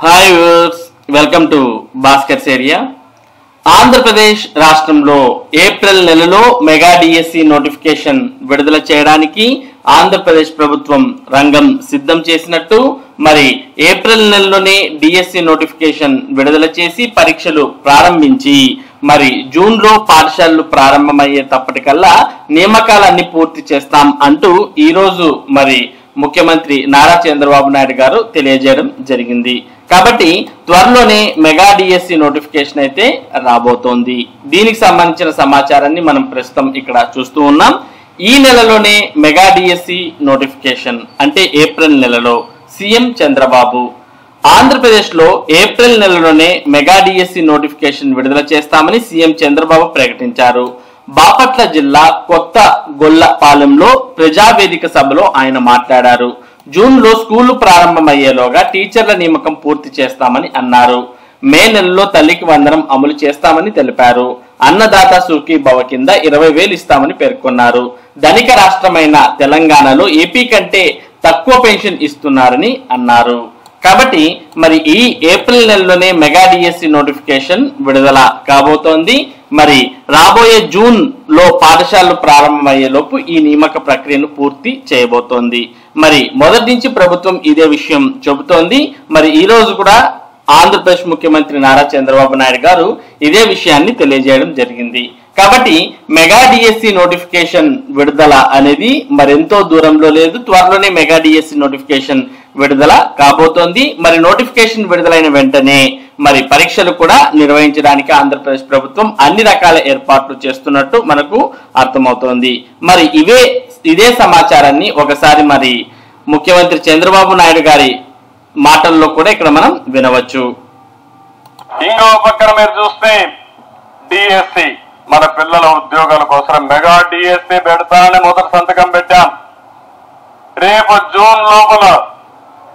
Hi viewers, welcome to Bhaskar's area. Andhra Pradesh రాష్ట్రంలో April నెలలో mega DSC notification విడుదల చేయడానికి ఆంధ్రప్రదేశ్ ప్రభుత్వం రంగం సిద్ధం చేసినట్టు, మరి ఏప్రిల్ నెలలోనే డిఎస్సి నోటిఫికేషన్ విడుదల చేసి పరీక్షలు ప్రారంభించి మరి జూన్ లో పాఠశాలలు ప్రారంభమయ్యేటప్పటికల్లా నియామకాలన్నీ పూర్తి చేస్తాం అంటూ ఈరోజు మరి ముఖ్యమంత్రి నారా చంద్రబాబు నాయుడు గారు తెలియజేయడం జరిగింది. కాబట్టి త్వరలోనే మెగా డిఎస్సి నోటిఫికేషన్ అయితే రాబోతోంది. దీనికి సంబంధించిన సమాచారాన్ని మనం ప్రస్తుతం ఇక్కడ చూస్తూ ఉన్నాం. ఈ నెలలోనే మెగా డిఎస్సి నోటిఫికేషన్ అంటే ఏప్రిల్ నెలలో సీఎం చంద్రబాబు ఆంధ్రప్రదేశ్ లో ఏప్రిల్ నెలలోనే మెగా డిఎస్సి నోటిఫికేషన్ విడుదల చేస్తామని సీఎం చంద్రబాబు ప్రకటించారు. బాపట్ల జిల్లా కొత్త గొల్లపాలెంలో ప్రజావేదిక సభలో ఆయన మాట్లాడారు. జూన్ లో స్కూళ్లు ప్రారంభమయ్యేలోగా టీచర్ల నియామకం పూర్తి చేస్తామని అన్నారు. మే నెలలో తల్లికి వందనం అమలు చేస్తామని తెలిపారు. అన్నదాత సుఖీభవ కింద 20,000 ఇస్తామని పేర్కొన్నారు. ధనిక రాష్ట్రమైన తెలంగాణలో ఏపీ కంటే తక్కువ పెన్షన్ ఇస్తున్నారని అన్నారు. కాబట్టి మరి ఈ ఏప్రిల్ నెలలోనే మెగా డిఎస్సి నోటిఫికేషన్ విడుదల కాబోతోంది. మరి రాబోయే జూన్ లో పాఠశాలలు ప్రారంభమయ్యేలోపు ఈ నియామక ప్రక్రియను పూర్తి చేయబోతోంది. మరి మొదటి నుంచి ప్రభుత్వం ఇదే విషయం చెబుతోంది. మరి ఈ రోజు కూడా ఆంధ్రప్రదేశ్ ముఖ్యమంత్రి నారా చంద్రబాబు నాయుడు గారు ఇదే విషయాన్ని తెలియజేయడం జరిగింది. కాబట్టి మెగా డిఎస్సి నోటిఫికేషన్ విడుదల అనేది మరెంతో దూరంలో లేదు. త్వరలోనే మెగా డిఎస్సి నోటిఫికేషన్ విడుదల కాబోతోంది. మరి నోటిఫికేషన్ విడుదలైన వెంటనే మరి పరీక్షలు కూడా నిర్వహించడానికి ఆంధ్రప్రదేశ్ ప్రభుత్వం అన్ని రకాల ఏర్పాట్లు చేస్తున్నట్టు మనకు అర్థమవుతోంది. మరి ఇదే సమాచారాన్ని ఒకసారి మరి ముఖ్యమంత్రి చంద్రబాబు నాయుడు గారి మాటల్లో కూడా ఇక్కడ మనం వినవచ్చు. ఇంకో పక్కన మీరు చూస్తే డిఎస్సి మన పిల్లల ఉద్యోగాల కోసం మెగా డిఎస్సి పెడతానని మొదటి సంతకం పెట్టాం. రేపు జూన్ లోపల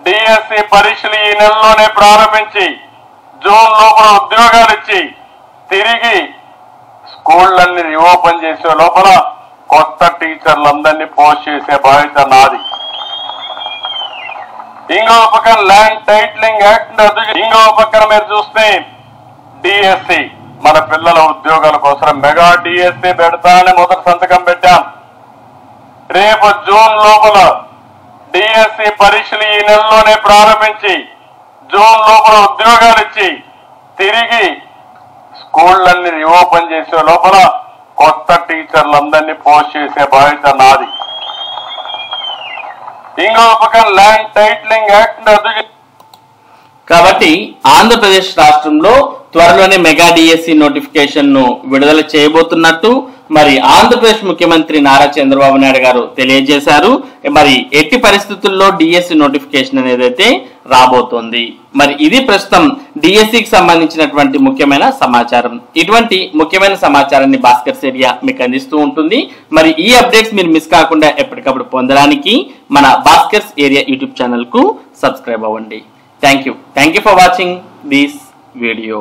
డిఎస్సి పరీక్షలు ఈ నెలలోనే ప్రారంభించి జూన్ లోపల ఉద్యోగాలు ఇచ్చి తిరిగి స్కూళ్ళన్ని రీఓపెన్ చేసే లోపల కొత్త టీచర్లందరినీ పోస్ట్ చేసే బాధ్యత నాది. ఇంకో పక్కన ల్యాండ్ టైటిలింగ్ యాక్ట్, ఇంకో పక్కన మీరు చూస్తే డిఎస్సి మన పిల్లల ఉద్యోగాల కోసం మెగా డిఎస్సి పెడతానని మొదటి సంతకం పెట్టాం. రేపు జూన్ లోపల డిఎస్సి పరీక్షలు ఈ నెలలోనే ప్రారంభించి జూన్ లోపల ఉద్యోగాలు ఇచ్చి తిరిగి స్కూళ్ళన్ని రీఓపెన్ చేసే లోపల కొత్త టీచర్లందరినీ పోస్ట్ చేసే బాధ్యత నాది. ఇంకో పక్కన ల్యాండ్ టైటిలింగ్ యాక్ట్. కాబట్టి ఆంధ్రప్రదేశ్ రాష్ట్రంలో త్వరలోనే మెగా డిఎస్సి నోటిఫికేషన్ ను విడుదల చేయబోతున్నట్టు మరి ఆంధ్రప్రదేశ్ ముఖ్యమంత్రి నారా చంద్రబాబు నాయుడు గారు తెలియజేశారు. మరి ఎట్టి పరిస్థితుల్లో డిఎస్సి నోటిఫికేషన్ అనేది అయితే రాబోతోంది. మరి ఇది ప్రస్తుతం డిఎస్సికి సంబంధించినటువంటి ముఖ్యమైన సమాచారం. ఇటువంటి ముఖ్యమైన సమాచారాన్ని భాస్కర్స్ ఏరియా మీకు అందిస్తూ ఉంటుంది. మరి ఈ అప్డేట్స్ మీరు మిస్ కాకుండా ఎప్పటికప్పుడు పొందడానికి మన భాస్కర్స్ ఏరియా యూట్యూబ్ ఛానల్ కు సబ్స్క్రైబ్ అవ్వండి. Thank you for watching this video.